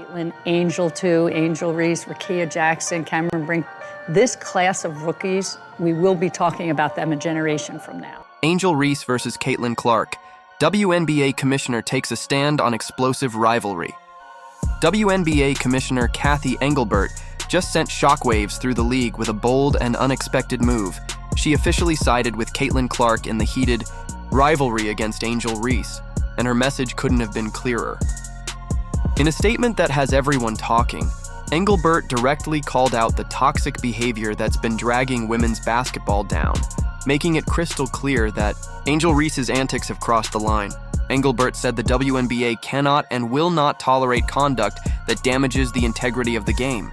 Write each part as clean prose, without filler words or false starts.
Caitlin, Angel too, Angel Reese, Rakia Jackson, Cameron Brink. This class of rookies, we will be talking about them a generation from now. Angel Reese versus Caitlin Clark. WNBA Commissioner takes a stand on explosive rivalry. WNBA Commissioner Kathy Engelbert just sent shockwaves through the league with a bold and unexpected move. She officially sided with Caitlin Clark in the heated rivalry against Angel Reese, and her message couldn't have been clearer. In a statement that has everyone talking, Engelbert directly called out the toxic behavior that's been dragging women's basketball down, making it crystal clear that Angel Reese's antics have crossed the line. Engelbert said the WNBA cannot and will not tolerate conduct that damages the integrity of the game,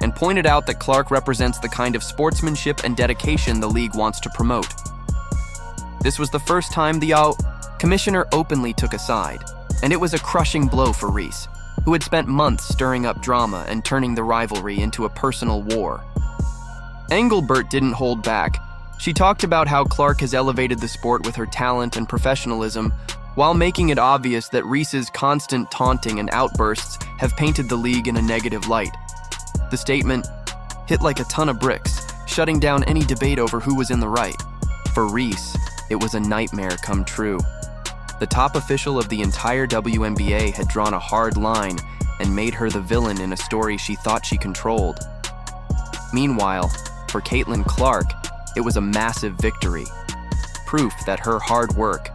and pointed out that Clark represents the kind of sportsmanship and dedication the league wants to promote. This was the first time the commissioner openly took a side, and it was a crushing blow for Reese, who had spent months stirring up drama and turning the rivalry into a personal war. Engelbert didn't hold back. She talked about how Clark has elevated the sport with her talent and professionalism, while making it obvious that Reese's constant taunting and outbursts have painted the league in a negative light. The statement hit like a ton of bricks, shutting down any debate over who was in the right. For Reese, it was a nightmare come true. The top official of the entire WNBA had drawn a hard line and made her the villain in a story she thought she controlled. Meanwhile, for Caitlin Clark, it was a massive victory. Proof that her hard work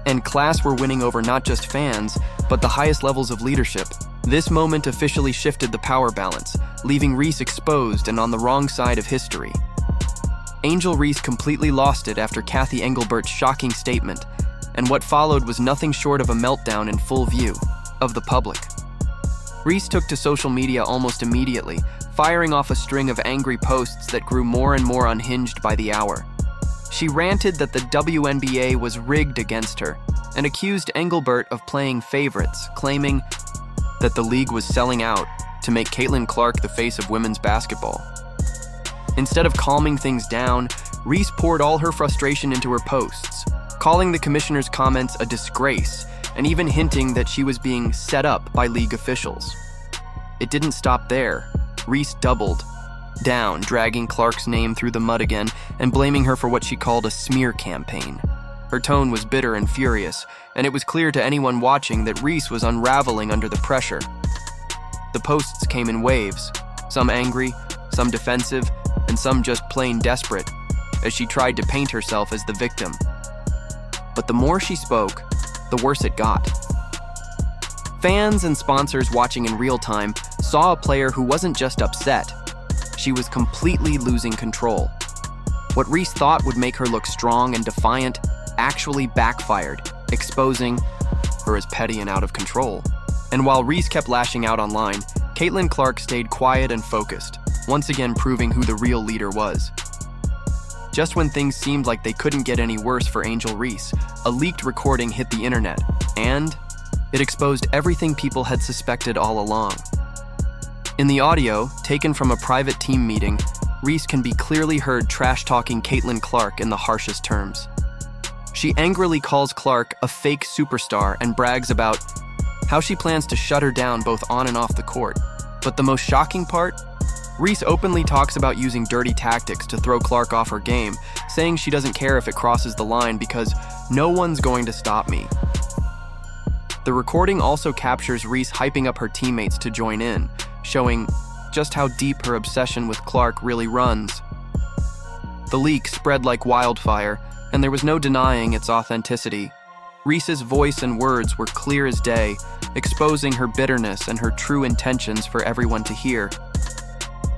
and class were winning over not just fans, but the highest levels of leadership. This moment officially shifted the power balance, leaving Reese exposed and on the wrong side of history. Angel Reese completely lost it after Kathy Engelbert's shocking statement, and what followed was nothing short of a meltdown in full view of the public. Reese took to social media almost immediately, firing off a string of angry posts that grew more and more unhinged by the hour. She ranted that the WNBA was rigged against her and accused Engelbert of playing favorites, claiming that the league was selling out to make Caitlin Clark the face of women's basketball. Instead of calming things down, Reese poured all her frustration into her posts, calling the commissioner's comments a disgrace and even hinting that she was being set up by league officials. It didn't stop there. Reese doubled down, dragging Clark's name through the mud again and blaming her for what she called a smear campaign. Her tone was bitter and furious, and it was clear to anyone watching that Reese was unraveling under the pressure. The posts came in waves, some angry, some defensive, and some just plain desperate, as she tried to paint herself as the victim. But the more she spoke, the worse it got. Fans and sponsors watching in real time saw a player who wasn't just upset, she was completely losing control. What Reese thought would make her look strong and defiant actually backfired, exposing her as petty and out of control. And while Reese kept lashing out online, Caitlin Clark stayed quiet and focused, once again proving who the real leader was. Just when things seemed like they couldn't get any worse for Angel Reese, a leaked recording hit the internet, and it exposed everything people had suspected all along. In the audio, taken from a private team meeting, Reese can be clearly heard trash-talking Caitlin Clark in the harshest terms. She angrily calls Clark a fake superstar and brags about how she plans to shut her down both on and off the court. But the most shocking part? Reese openly talks about using dirty tactics to throw Clark off her game, saying she doesn't care if it crosses the line because no one's going to stop me. The recording also captures Reese hyping up her teammates to join in, showing just how deep her obsession with Clark really runs. The leak spread like wildfire, and there was no denying its authenticity. Reese's voice and words were clear as day, exposing her bitterness and her true intentions for everyone to hear.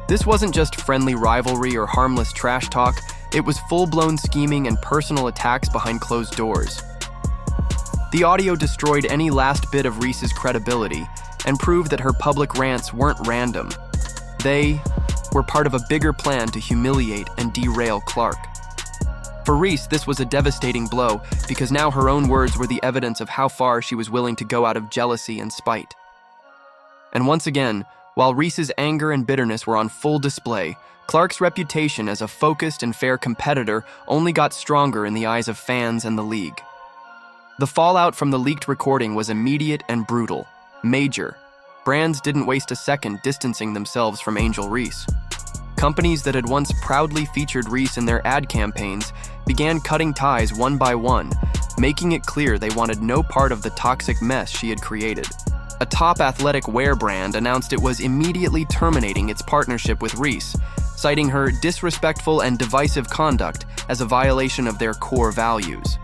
This wasn't just friendly rivalry or harmless trash talk, it was full-blown scheming and personal attacks behind closed doors. The audio destroyed any last bit of Reese's credibility and proved that her public rants weren't random. They were part of a bigger plan to humiliate and derail Clark. For Reese, this was a devastating blow because now her own words were the evidence of how far she was willing to go out of jealousy and spite. And once again, while Reese's anger and bitterness were on full display, Clark's reputation as a focused and fair competitor only got stronger in the eyes of fans and the league. The fallout from the leaked recording was immediate and brutal, major, brands didn't waste a second distancing themselves from Angel Reese. Companies that had once proudly featured Reese in their ad campaigns began cutting ties one by one, making it clear they wanted no part of the toxic mess she had created. A top athletic wear brand announced it was immediately terminating its partnership with Reese, citing her disrespectful and divisive conduct as a violation of their core values.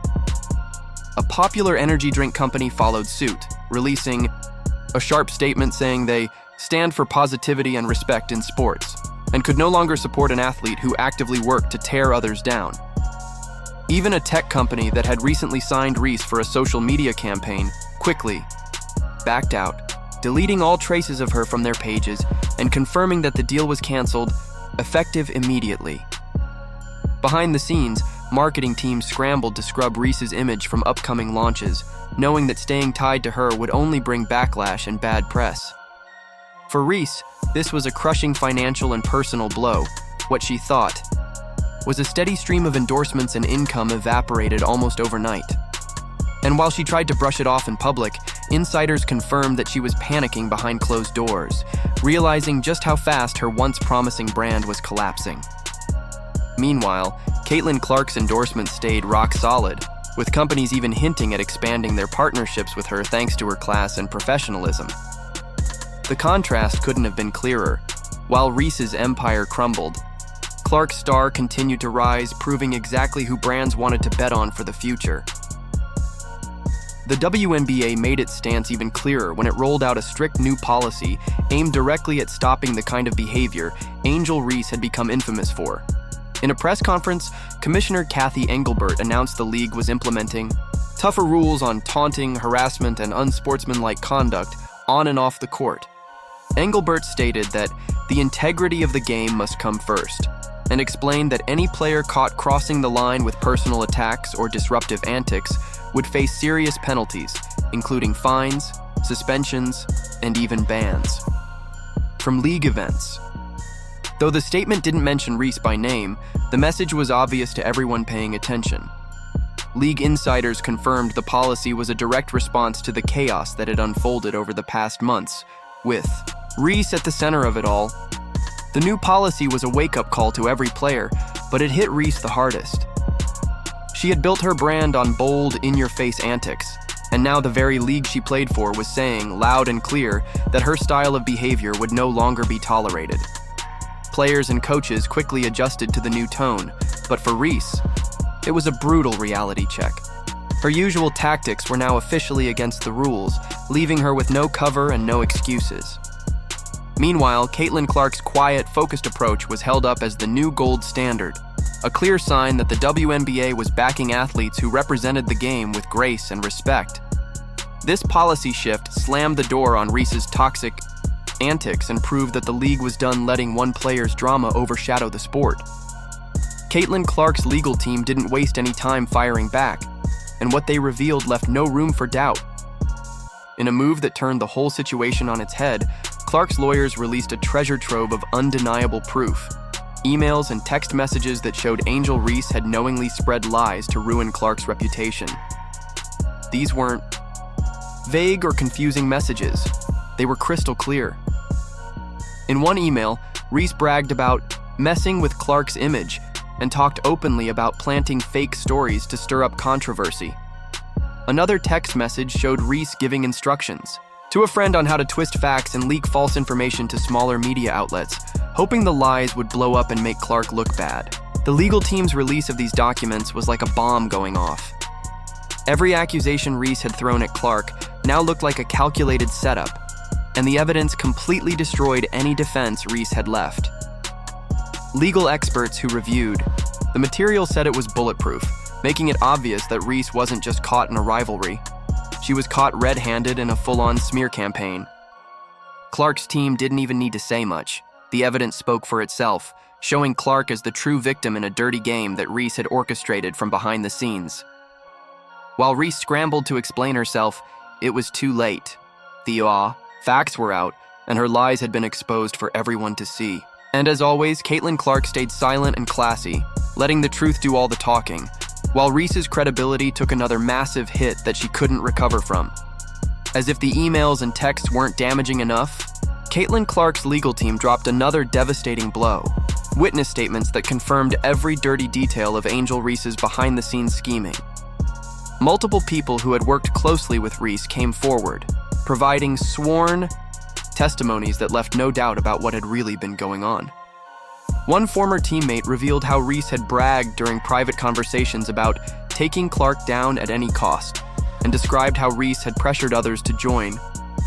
A popular energy drink company followed suit, releasing a sharp statement saying they stand for positivity and respect in sports, and could no longer support an athlete who actively worked to tear others down. Even a tech company that had recently signed Reese for a social media campaign quickly backed out, deleting all traces of her from their pages and confirming that the deal was canceled, effective immediately. Behind the scenes, marketing teams scrambled to scrub Reese's image from upcoming launches, knowing that staying tied to her would only bring backlash and bad press. For Reese, this was a crushing financial and personal blow. What she thought was a steady stream of endorsements and income evaporated almost overnight. And while she tried to brush it off in public, insiders confirmed that she was panicking behind closed doors, realizing just how fast her once promising brand was collapsing. Meanwhile, Caitlin Clark's endorsement stayed rock solid, with companies even hinting at expanding their partnerships with her thanks to her class and professionalism. The contrast couldn't have been clearer. While Reese's empire crumbled, Clark's star continued to rise, proving exactly who brands wanted to bet on for the future. The WNBA made its stance even clearer when it rolled out a strict new policy aimed directly at stopping the kind of behavior Angel Reese had become infamous for. In a press conference, Commissioner Kathy Engelbert announced the league was implementing tougher rules on taunting, harassment, and unsportsmanlike conduct on and off the court. Engelbert stated that the integrity of the game must come first, and explained that any player caught crossing the line with personal attacks or disruptive antics would face serious penalties, including fines, suspensions, and even bans. From league events. Though the statement didn't mention Reese by name, the message was obvious to everyone paying attention. League insiders confirmed the policy was a direct response to the chaos that had unfolded over the past months, with Reese at the center of it all. The new policy was a wake-up call to every player, but it hit Reese the hardest. She had built her brand on bold, in-your-face antics, and now the very league she played for was saying, loud and clear, that her style of behavior would no longer be tolerated. Players and coaches quickly adjusted to the new tone, but for Reese, it was a brutal reality check. Her usual tactics were now officially against the rules, leaving her with no cover and no excuses. Meanwhile, Caitlin Clark's quiet, focused approach was held up as the new gold standard, a clear sign that the WNBA was backing athletes who represented the game with grace and respect. This policy shift slammed the door on Reese's toxic antics and proved that the league was done letting one player's drama overshadow the sport. Caitlin Clark's legal team didn't waste any time firing back, and what they revealed left no room for doubt. In a move that turned the whole situation on its head, Clark's lawyers released a treasure trove of undeniable proof. Emails and text messages that showed Angel Reese had knowingly spread lies to ruin Clark's reputation. These weren't vague or confusing messages. They were crystal clear. In one email, Reese bragged about messing with Clark's image and talked openly about planting fake stories to stir up controversy. Another text message showed Reese giving instructions to a friend on how to twist facts and leak false information to smaller media outlets, hoping the lies would blow up and make Clark look bad. The legal team's release of these documents was like a bomb going off. Every accusation Reese had thrown at Clark now looked like a calculated setup, and the evidence completely destroyed any defense Reese had left. Legal experts who reviewed the material said it was bulletproof, making it obvious that Reese wasn't just caught in a rivalry. She was caught red-handed in a full-on smear campaign. Clark's team didn't even need to say much. The evidence spoke for itself, showing Clark as the true victim in a dirty game that Reese had orchestrated from behind the scenes. While Reese scrambled to explain herself, it was too late. The facts were out, and her lies had been exposed for everyone to see. And as always, Caitlin Clark stayed silent and classy, letting the truth do all the talking, while Reese's credibility took another massive hit that she couldn't recover from. As if the emails and texts weren't damaging enough, Caitlin Clark's legal team dropped another devastating blow. Witness statements that confirmed every dirty detail of Angel Reese's behind-the-scenes scheming. Multiple people who had worked closely with Reese came forward, providing sworn testimonies that left no doubt about what had really been going on. One former teammate revealed how Reese had bragged during private conversations about taking Clark down at any cost, and described how Reese had pressured others to join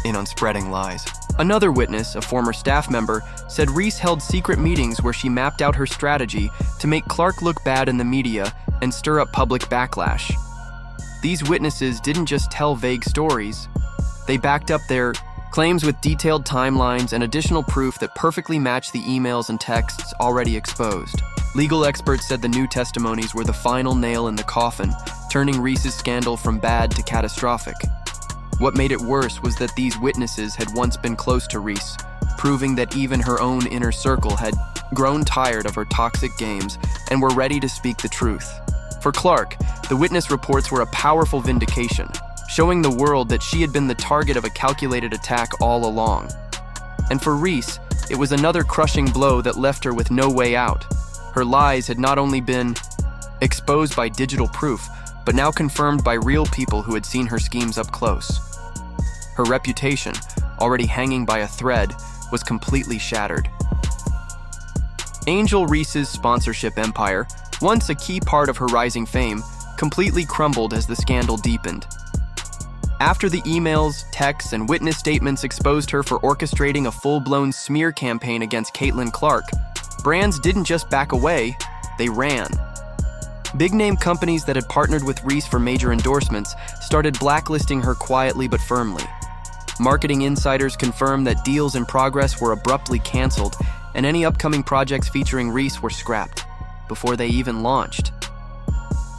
in on spreading lies. Another witness, a former staff member, said Reese held secret meetings where she mapped out her strategy to make Clark look bad in the media and stir up public backlash. These witnesses didn't just tell vague stories, they backed up their claims with detailed timelines and additional proof that perfectly matched the emails and texts already exposed. Legal experts said the new testimonies were the final nail in the coffin, turning Reese's scandal from bad to catastrophic. What made it worse was that these witnesses had once been close to Reese, proving that even her own inner circle had grown tired of her toxic games and were ready to speak the truth. For Clark, the witness reports were a powerful vindication, showing the world that she had been the target of a calculated attack all along. And for Reese, it was another crushing blow that left her with no way out. Her lies had not only been exposed by digital proof, but now confirmed by real people who had seen her schemes up close. Her reputation, already hanging by a thread, was completely shattered. Angel Reese's sponsorship empire, once a key part of her rising fame, completely crumbled as the scandal deepened. After the emails, texts, and witness statements exposed her for orchestrating a full-blown smear campaign against Caitlin Clark, brands didn't just back away, they ran. Big-name companies that had partnered with Reese for major endorsements started blacklisting her quietly but firmly. Marketing insiders confirmed that deals in progress were abruptly canceled, and any upcoming projects featuring Reese were scrapped before they even launched.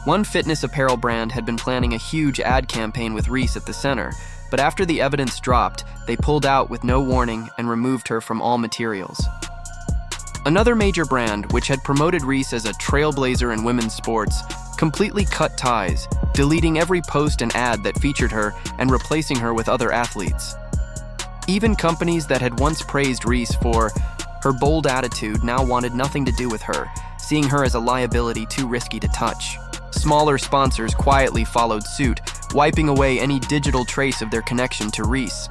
One fitness apparel brand had been planning a huge ad campaign with Reese at the center, but after the evidence dropped, they pulled out with no warning and removed her from all materials. Another major brand, which had promoted Reese as a trailblazer in women's sports, completely cut ties, deleting every post and ad that featured her and replacing her with other athletes. Even companies that had once praised Reese for her bold attitude now wanted nothing to do with her, seeing her as a liability too risky to touch. Smaller sponsors quietly followed suit, wiping away any digital trace of their connection to Reese.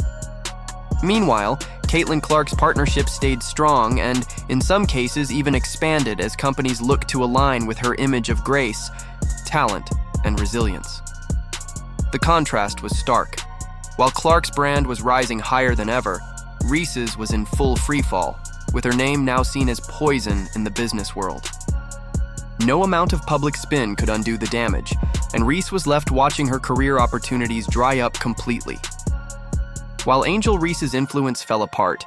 Meanwhile, Caitlin Clark's partnership stayed strong and, in some cases, even expanded as companies looked to align with her image of grace, talent, and resilience. The contrast was stark. While Clark's brand was rising higher than ever, Reese's was in full freefall, with her name now seen as poison in the business world. No amount of public spin could undo the damage, and Reese was left watching her career opportunities dry up completely. While Angel Reese's influence fell apart,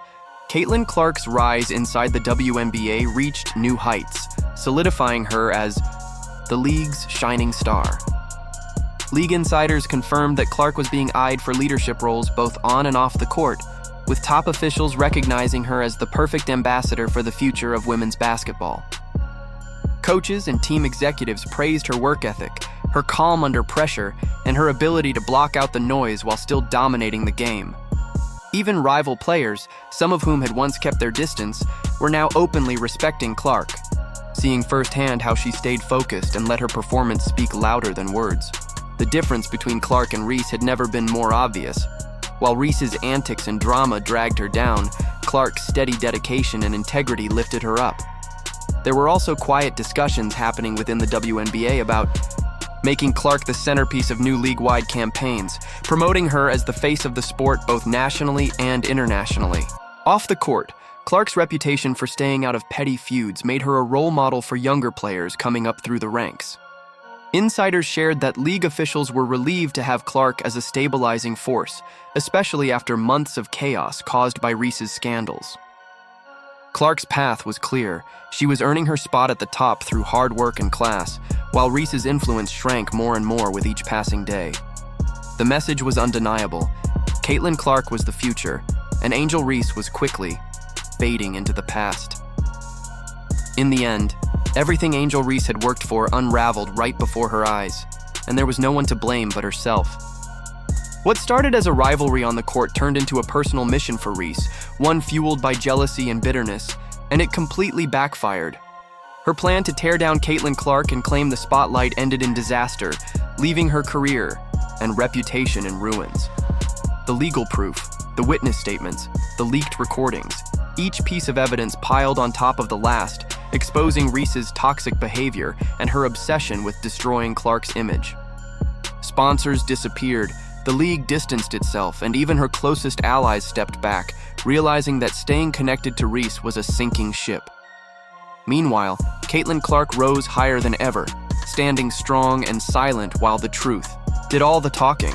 Caitlin Clark's rise inside the WNBA reached new heights, solidifying her as the league's shining star. League insiders confirmed that Clark was being eyed for leadership roles both on and off the court, with top officials recognizing her as the perfect ambassador for the future of women's basketball. Coaches and team executives praised her work ethic, her calm under pressure, and her ability to block out the noise while still dominating the game. Even rival players, some of whom had once kept their distance, were now openly respecting Clark, seeing firsthand how she stayed focused and let her performance speak louder than words. The difference between Clark and Reese had never been more obvious. While Reese's antics and drama dragged her down, Clark's steady dedication and integrity lifted her up. There were also quiet discussions happening within the WNBA about making Clark the centerpiece of new league-wide campaigns, promoting her as the face of the sport both nationally and internationally. Off the court, Clark's reputation for staying out of petty feuds made her a role model for younger players coming up through the ranks. Insiders shared that league officials were relieved to have Clark as a stabilizing force, especially after months of chaos caused by Reese's scandals. Clark's path was clear. She was earning her spot at the top through hard work and class, while Reese's influence shrank more and more with each passing day. The message was undeniable. Caitlin Clark was the future, and Angel Reese was quickly fading into the past. In the end, everything Angel Reese had worked for unraveled right before her eyes, and there was no one to blame but herself. What started as a rivalry on the court turned into a personal mission for Reese, one fueled by jealousy and bitterness, and it completely backfired. Her plan to tear down Caitlin Clark and claim the spotlight ended in disaster, leaving her career and reputation in ruins. The legal proof, the witness statements, the leaked recordings, each piece of evidence piled on top of the last, exposing Reese's toxic behavior and her obsession with destroying Clark's image. Sponsors disappeared, the league distanced itself, and even her closest allies stepped back, realizing that staying connected to Reese was a sinking ship. Meanwhile, Caitlin Clark rose higher than ever, standing strong and silent while the truth did all the talking.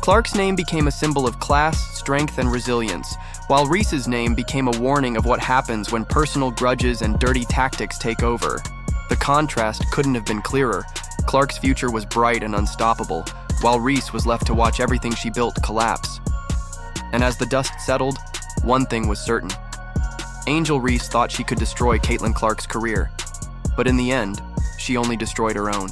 Clark's name became a symbol of class, strength, and resilience, while Reese's name became a warning of what happens when personal grudges and dirty tactics take over. The contrast couldn't have been clearer. Clark's future was bright and unstoppable, while Reese was left to watch everything she built collapse. And as the dust settled, one thing was certain. Angel Reese thought she could destroy Caitlin Clark's career, but in the end, she only destroyed her own.